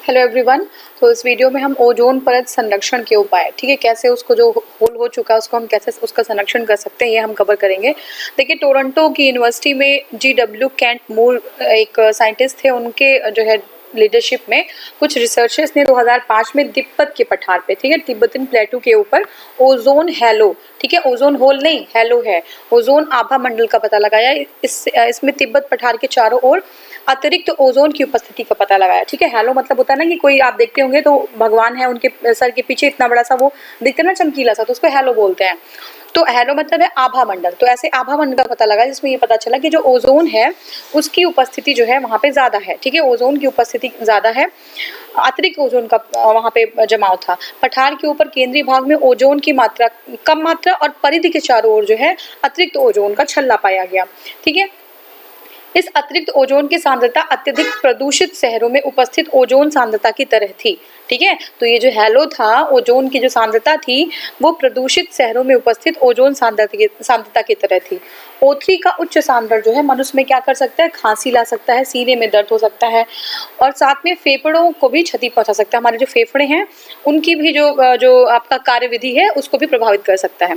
Hello everyone. तो इस video में हम ओजोन परत संरक्षण के उपाय, ठीक है, कैसे उसको जो होल हो चुका है उसको हम कैसे उसका संरक्षण कर सकते हैं, ये हम कवर करेंगे। देखिए, टोरंटो की यूनिवर्सिटी में GW कैंट मूर एक साइंटिस्ट थे, उनके जो है लीडरशिप में कुछ रिसर्चर्स ने 2005 में तिब्बत के पठार पे, ठीक है, तिब्बतन प्लेटू के ऊपर ओजोन हैलो, ठीक है, ओजोन होल नहीं हैलो है, ओजोन आभा मंडल का पता लगाया। इसमें तिब्बत पठार के चारों ओर अतिरिक्त ओजोन की उपस्थिति का पता लगाया, ठीक है। हैलो मतलब होता है ना कि कोई आप देखते होंगे तो भगवान है, उनके सर के पीछे इतना बड़ा सा वो दिखता है ना, चमकीला सा, तो उसको हैलो बोलते हैं। तो हैलो मतलब है आभा मंडल। तो ऐसे आभा मंडल का पता लगा जिसमें ये पता चला कि जो ओजोन है उसकी उपस्थिति जो है वहाँ पे ज्यादा है, ठीक है, ओजोन की उपस्थिति ज्यादा है, अतिरिक्त ओजोन का वहाँ पे जमाव था। पठार के ऊपर केंद्रीय भाग में ओजोन की मात्रा कम मात्रा और परिधि के चारों ओर जो है अतिरिक्त ओजोन का छल्ला पाया गया, ठीक है। इस अतिरिक्त ओजोन की सांद्रता अत्यधिक प्रदूषित शहरों में उपस्थित ओजोन सांद्रता की तरह थी, ठीक है। तो ये जो हैलो था, ओजोन की जो सांद्रता थी वो प्रदूषित शहरों में उपस्थित ओजोन सांद्रता की तरह थी। O3 का उच्च सांद्रण जो है मनुष्य में क्या कर सकता है, खांसी ला सकता है, सीने में दर्द हो सकता है और साथ में फेफड़ों को भी क्षति पहुंचा सकता है। हमारे जो फेफड़े हैं उनकी भी जो आपका कार्यविधि है उसको भी प्रभावित कर सकता है।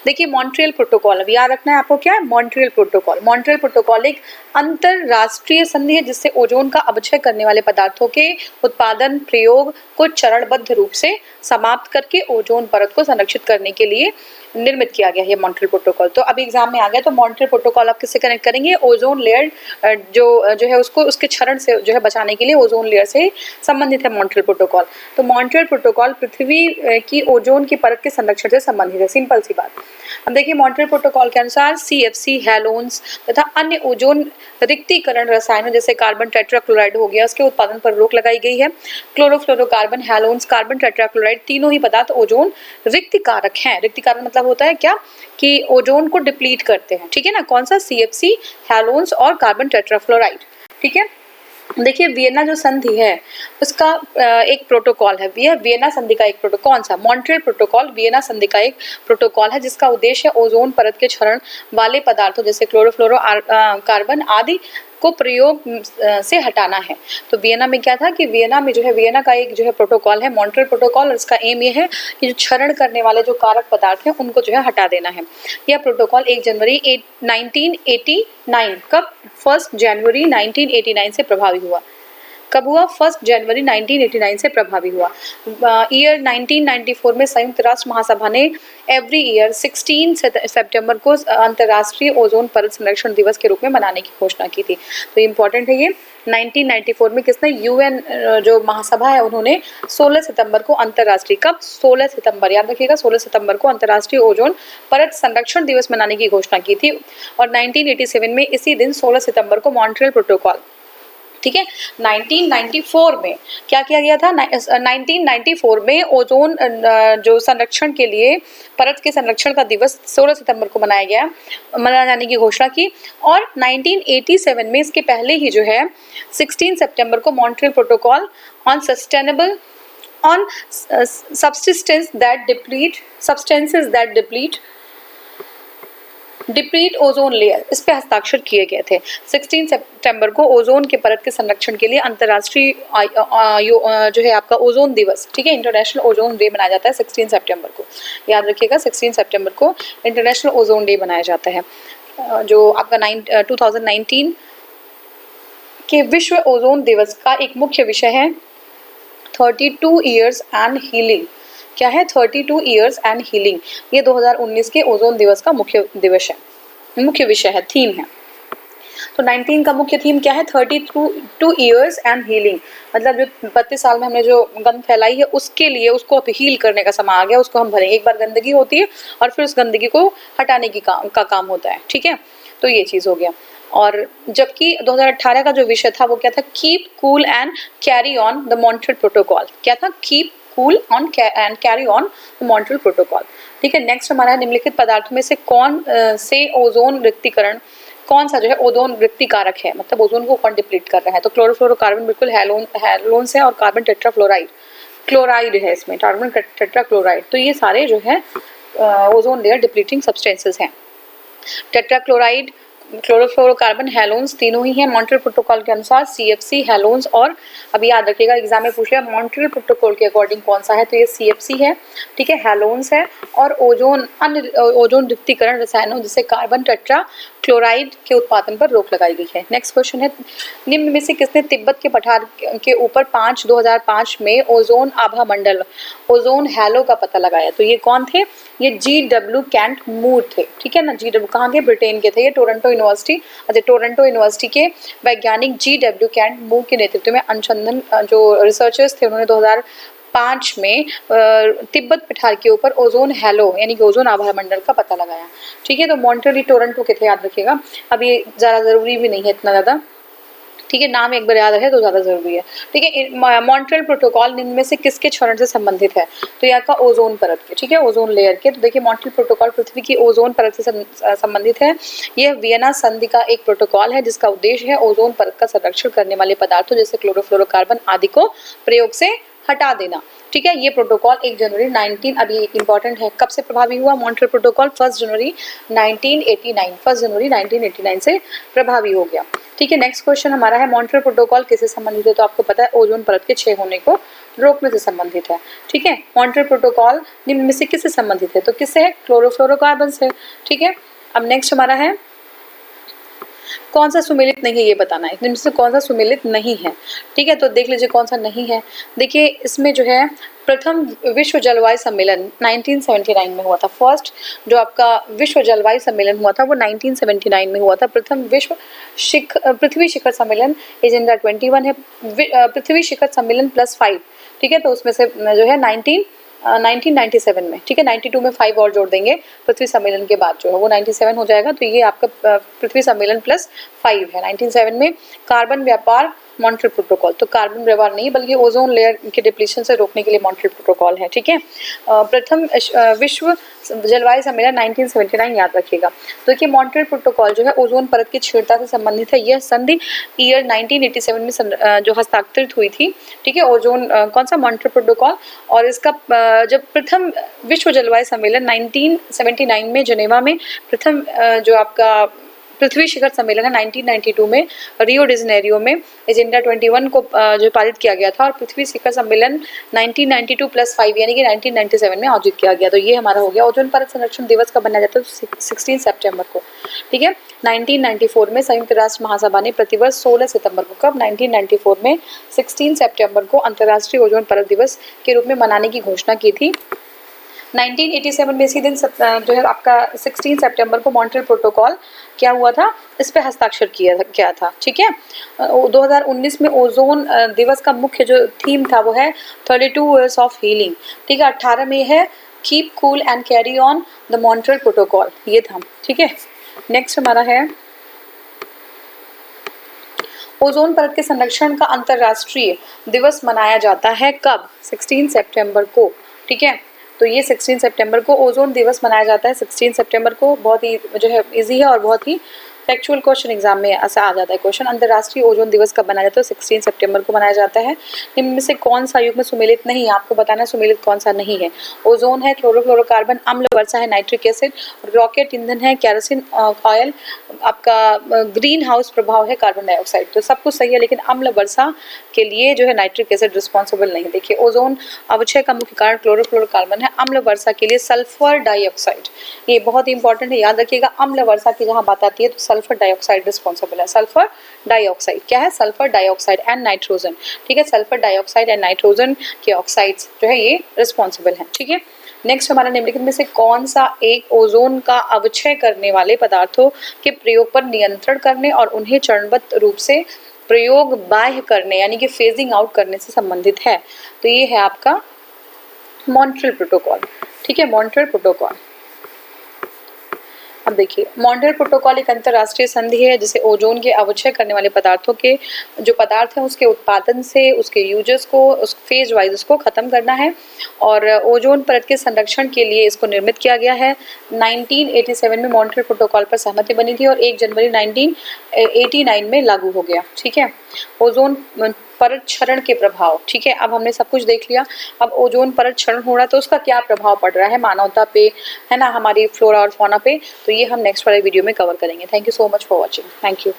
देखिए, मॉन्ट्रियल प्रोटोकॉल, अब याद रखना है आपको, क्या है मॉन्ट्रियल प्रोटोकॉल। मॉन्ट्रियल प्रोटोकॉल एक अंतरराष्ट्रीय संधि है जिससे ओजोन का अपक्षय करने वाले पदार्थों के उत्पादन प्रयोग को चरणबद्ध रूप से समाप्त करके ओजोन परत को संरक्षित करने के लिए निर्मित किया गया है मॉन्ट्रियल प्रोटोकॉल। तो अभी एग्जाम में आ गया, तो मॉन्ट्रियल प्रोटोकॉल आप किससे कनेक्ट करेंगे, ओजोन लेयर जो है उसको उसके क्षरण से जो है बचाने के लिए ओजोन लेयर से संबंधित है मॉन्ट्रियल प्रोटोकॉल। तो मॉन्ट्रियल प्रोटोकॉल पृथ्वी की ओजोन की परत के संरक्षण से संबंधित है, सिंपल सी बात। अब देखिए, मॉन्ट्रियल प्रोटोकॉल के अनुसार CFC, हैलोन्स तथा अन्य ओजोन रिक्तीकरण रसायनों जैसे कार्बन टेट्राक्लोराइड हो गया, उसके उत्पादन पर रोक लगाई गई है। क्लोरोफ्लोरोकार्बन, हैलोन्स, कार्बन टेट्राक्लोराइड तीनों ही पदार्थ ओजोन रिक्तिकारक हैं। रिक्तिकारक मतलब होता है क्या कि ओजोन को डिप्लीट करते हैं, ठीक है ना। कौन सा, CFC, हैलोन्स और कार्बन टेट्राफ्लोराइड, ठीक है। देखिए, वियना जो संधि है उसका एक प्रोटोकॉल है, वियना संधि का एक प्रोटोकॉल, कौन सा, मॉन्ट्रियल प्रोटोकॉल वियना संधि का एक प्रोटोकॉल है जिसका उद्देश्य ओजोन परत के क्षरण वाले पदार्थों जैसे क्लोरोफ्लोरो कार्बन आदि को प्रयोग से हटाना है। तो वियना में क्या था कि वियना में जो है वियना का एक जो है प्रोटोकॉल है मॉन्ट्रियल प्रोटोकॉल, और इसका एम ये है कि जो क्षरण करने वाले जो कारक पदार्थ हैं उनको जो है हटा देना है। यह प्रोटोकॉल 1 जनवरी 1989 कब, 1 जनवरी 1989 से प्रभावी हुआ। कब हुआ, 1 जनवरी 1989 से प्रभावी हुआ। ईयर 1994 में संयुक्त राष्ट्र महासभा ने एवरी ईयर 16 सितंबर को अंतर्राष्ट्रीय ओजोन परत संरक्षण दिवस के रूप में मनाने की घोषणा की थी। तो इम्पोर्टेंट है ये। 1994 में किसने, UN जो महासभा है उन्होंने 16 सितंबर को अंतर्राष्ट्रीय, कब, 16 सितंबर, याद रखिएगा 16 सितंबर को अंतर्राष्ट्रीय ओजोन परत संरक्षण दिवस मनाने की घोषणा की थी। और 1987 में इसी दिन 16 सितंबर को मॉन्ट्रियल प्रोटोकॉल, ठीक है। 1994 में क्या किया गया था, 1994 में ओजोन जो संरक्षण के लिए परत के संरक्षण का दिवस 16 सितंबर को मनाए जाने की घोषणा की। और 1987 में इसके पहले ही जो है 16 सितंबर को Montreal protocol on sustainable on substances that deplete ozone layer, इस पे हस्ताक्षर किए गए थे। 16 सितंबर को ओजोन के परत के संरक्षण के लिए अंतर्राष्ट्रीय जो है आपका ओजोन दिवस, ठीक है, इंटरनेशनल ओजोन डे मनाया जाता है 16 सितंबर को, याद रखिएगा 16 सितंबर को इंटरनेशनल ओजोन डे मनाया जाता है। जो आपका 2019 के विश्व ओजोन दिवस का एक मुख्य विषय है 32 ईयर्स एंड हीलिंग। क्या है, 32 ईयर्स एंड हीलिंग, ये 2019 के ओजोन दिवस का मुख्य विषय है, थीम है। तो 19 का मुख्य थीम क्या है, 32 ईयर्स एंड हीलिंग, मतलब जो 32 साल में हमने जो गंद फैलाई है उसके लिए उसको अब हील करने का समय आ गया, उसको हम भरेंगे। एक बार गंदगी होती है और फिर उस गंदगी को हटाने की काम होता है, ठीक है। तो ये चीज हो गया। और जबकि 2018 का जो विषय था वो क्या था, keep cool and carry on the Montreal protocol. क्या था, keep cool on and carry on the Montreal protocol, ठीक है। नेक्स्ट हमारा निम्नलिखित पदार्थों में से कौन से ओजोन रिक्तीकरण, कौन सा जो है ओजोन रिक्तिकारक है, मतलब ओजोन को कौन डिप्लीट कर रहा है। तो क्लोरोफ्लोरोकार्बन बिल्कुल हैलोन से, और कार्बन टेट्राफ्लोराइड क्लोराइड है इसमें, कार्बन टेट्राक्लोराइड। तो ये सारे जो है ओजोन लेयर डिप्लीटिंग सब्सटेंसेस हैं। टेट्राक्लोराइड क्लोरोफ्लोरोकार्बन, हैलोन्स तीनों ही हैं मॉन्ट्रियल प्रोटोकॉल के अनुसार, CFC, हैलोन्स। और अब याद रखिएगा एग्जाम में पूछ लिया मॉन्ट्रियल प्रोटोकॉल के अकॉर्डिंग कौन सा है, तो ये CFC है, ठीक है, हैलोन्स है और ओजोन, अन्य ओजोन रिक्तीकरण रसायनों जैसे कार्बन टेट्रा क्लोराइड के उत्पादन पर रोक लगाई गई है। नेक्स्ट क्वेश्चन है, निम्न में से किसने तिब्बत के पठार के ऊपर 2005 में ओजोन आभा मंडल, ओजोन हैलो का पता लगाया? तो ये कौन थे? ये GW कैंट मूर थे, ठीक है ना। GW कहाँ के? ब्रिटेन के थे ये, टोरंटो यूनिवर्सिटी। अच्छा, टोरंटो यूनिवर्सिटी के वैज्ञानिक GW कैंट मूर के नेतृत्व में अनुसंधान जो रिसर्चर्स थे उन्होंने 2005 में तिब्बत पठार के ऊपर ओजोन हैलो यानी कि ओजोन आभा मंडल का पता लगाया, ठीक है। तो मॉन्ट्रियल टोरंटो के थे, याद रखिएगा। अब ये ज़्यादा ज़रूरी भी नहीं है इतना ज़्यादा, ठीक है, नाम एक बार याद रहे तो ज़्यादा ज़रूरी है, ठीक है। मॉन्ट्रियल प्रोटोकॉल निम्न में से किसके क्षरण से संबंधित है? तो यहाँ का ओजोन परत के, ठीक है, ओजोन लेयर के। तो देखिए मॉन्ट्रियल प्रोटोकॉल पृथ्वी की ओजोन परत से संबंधित है। यह वियना संधि का एक प्रोटोकॉल है जिसका उद्देश्य है ओजोन परत का संरक्षण करने वाले पदार्थों जैसे क्लोरोफ्लोरोकार्बन आदि को प्रयोग से हटा देना, ठीक है। ये प्रोटोकॉल 1 जनवरी 19, अब ये इंपॉर्टेंट है, कब से प्रभावी हुआ मॉन्ट्रियल प्रोटोकॉल? 1 जनवरी 1989 से प्रभावी हो गया, ठीक है। नेक्स्ट क्वेश्चन हमारा है मॉन्ट्रियल प्रोटोकॉल किससे संबंधित है? तो आपको पता है ओजोन परत के क्षय होने को रोकने से संबंधित है, ठीक है। मॉन्ट्रियल प्रोटोकॉल निम्न में से किससे संबंधित है? तो किससे है? क्लोरोफ्लोरोकार्बन से, ठीक है। अब नेक्स्ट हमारा है कौन सा सुमेलित नहीं है, ये बताना है, इनमें से कौन सा सुमेलित नहीं है, ठीक है। तो देख लीजिए कौन सा नहीं है। देखिए इसमें जो है प्रथम विश्व जलवायु सम्मेलन 1979 में हुआ था। फर्स्ट जो आपका विश्व जलवायु सम्मेलन हुआ था वो 1979 में हुआ था। प्रथम विश्व पृथ्वी शिखर सम्मेलन एजेंडा 21 है, पृथ्वी शिखर सम्मेलन +5, ठीक है। तो उसमें से जो है 1997 में, ठीक है, 92 में 5 और जोड़ देंगे पृथ्वी सम्मेलन के बाद जो है वो 97 हो जाएगा। तो ये आपका पृथ्वी सम्मेलन +5 है 97 में। कार्बन व्यापार मॉन्ट्रियल प्रोटोकॉल, तो कार्बन व्यवहार नहीं बल्कि ओजोन लेयर के डिप्लीशन से रोकने के लिए मॉन्ट्रियल प्रोटोकॉल है, ठीक है। प्रथम विश्व जलवायु सम्मेलन 1979 याद रखिएगा। तो देखिए मॉन्ट्रियल प्रोटोकॉल जो है ओजोन परत की क्षीणता से संबंधित है। यह संधि ईयर 1987 में जो हस्ताक्षरित हुई थी, ठीक है, ओजोन कौन सा? Montreal protocol. और इसका जब प्रथम विश्व जलवायु सम्मेलन 1979 में जिनेवा में, प्रथम जो आपका पृथ्वी शिखर सम्मेलन है 1992 में रियो डी जेनेरियो में एजेंडा 21 को जो पारित किया गया था। और पृथ्वी शिखर सम्मेलन 1992 +5 यानी कि 1997 में आयोजित किया गया। तो ये हमारा हो गया। ओजोन परत संरक्षण दिवस कब मनाया जाता है? 16 सितंबर को, ठीक है। 1994 में संयुक्त राष्ट्र महासभा ने प्रतिवर्ष 16 सितंबर को, कब? 1994 में 16 सितंबर को अंतर्राष्ट्रीय ओजोन परत दिवस के रूप में मनाने की घोषणा की थी। 1987 में इसी दिन जो है आपका 16 सितंबर को मॉन्ट्रियल प्रोटोकॉल क्या हुआ था? इस पे हस्ताक्षर किया था, ठीक है। 2019 में ओजोन दिवस का मुख्य जो थीम था वो है 32 इयर्स ऑफ हीलिंग, ठीक है। 18 में है keep cool and carry on the Montreal protocol, ये था, ठीक है। नेक्स्ट हमारा है ओजोन परत के संरक्षण का अंतर्राष्ट्रीय दिवस मनाया जाता है कब? 16 सितंबर को, ठीक है। तो ये 16 सितंबर को ओजोन दिवस मनाया जाता है 16 सितंबर को। बहुत ही जो है इजी है और बहुत ही फैक्चुअल क्वेश्चन एग्जाम में ऐसा आ जाता है क्वेश्चन। अंतर्राष्ट्रीय ओजोन दिवस कब मनाया जाता है? 16 सितंबर को मनाया जाता है। इनमें से कौन सा युग्म सुमेलित नहीं है? आपको बताना सुमेलित कौन सा नहीं है। ओजोन है, क्लोरोफ्लोरोकार्बन, अम्ल वर्षा है, नाइट्रिक एसिड, रॉकेट ईंधन है, केरोसिन ऑयल, आपका ग्रीन हाउस प्रभाव है, कार्बन डाइऑक्साइड। तो सब कुछ सही है लेकिन अम्ल वर्षा के लिए जो है नाइट्रिक एसिड रिस्पॉन्सिबल नहीं। देखिए ओजोन अवक्षय का मुख्य कारण क्लोरोफ्लोरोकार्बन है। अम्ल वर्षा के लिए सल्फर डाइऑक्साइड, ये बहुत ही इंपॉर्टेंट है, याद रखिएगा। अम्ल वर्षा की जहाँ बात आती है तो सल्फर डाइऑक्साइड रिस्पॉन्सिबल है। सल्फर डाइऑक्साइड क्या है? सल्फर डाइऑक्साइड एंड नाइट्रोजन, ठीक है। सल्फर डाइऑक्साइड एंड नाइट्रोजन के ऑक्साइड्स जो है ये रिस्पॉन्सिबल है, ठीक है। नेक्स्ट हमारा निम्नलिखित में से कौन सा एक ओजोन का अवक्षय करने वाले पदार्थों के प्रयोग पर नियंत्रण करने और उन्हें चरणबद्ध रूप से प्रयोग बाह्य करने यानी कि फेजिंग आउट करने से संबंधित है? तो ये है आपका मॉन्ट्रियल प्रोटोकॉल, ठीक है, मॉन्ट्रियल प्रोटोकॉल। अब देखिए मॉन्ट्रियल प्रोटोकॉल एक अंतर्राष्ट्रीय संधि है जिसे ओजोन के अवक्षय करने वाले पदार्थों के जो पदार्थ हैं उसके उत्पादन से उसके यूजर्स को उस फेज वाइज उसको खत्म करना है। और ओजोन परत के संरक्षण के लिए इसको निर्मित किया गया है। 1987 में मॉन्ट्रियल प्रोटोकॉल पर सहमति बनी थी और 1 जनवरी 1989 में लागू हो गया, ठीक है। ओजोन परत क्षरण के प्रभाव, ठीक है। अब हमने सब कुछ देख लिया, अब ओजोन परत क्षरण हो रहा है तो उसका क्या प्रभाव पड़ रहा है मानवता पे, है ना, हमारी फ्लोरा और फौना पे, तो ये हम नेक्स्ट वाले वीडियो में कवर करेंगे। Thank you so much for watching. Thank you.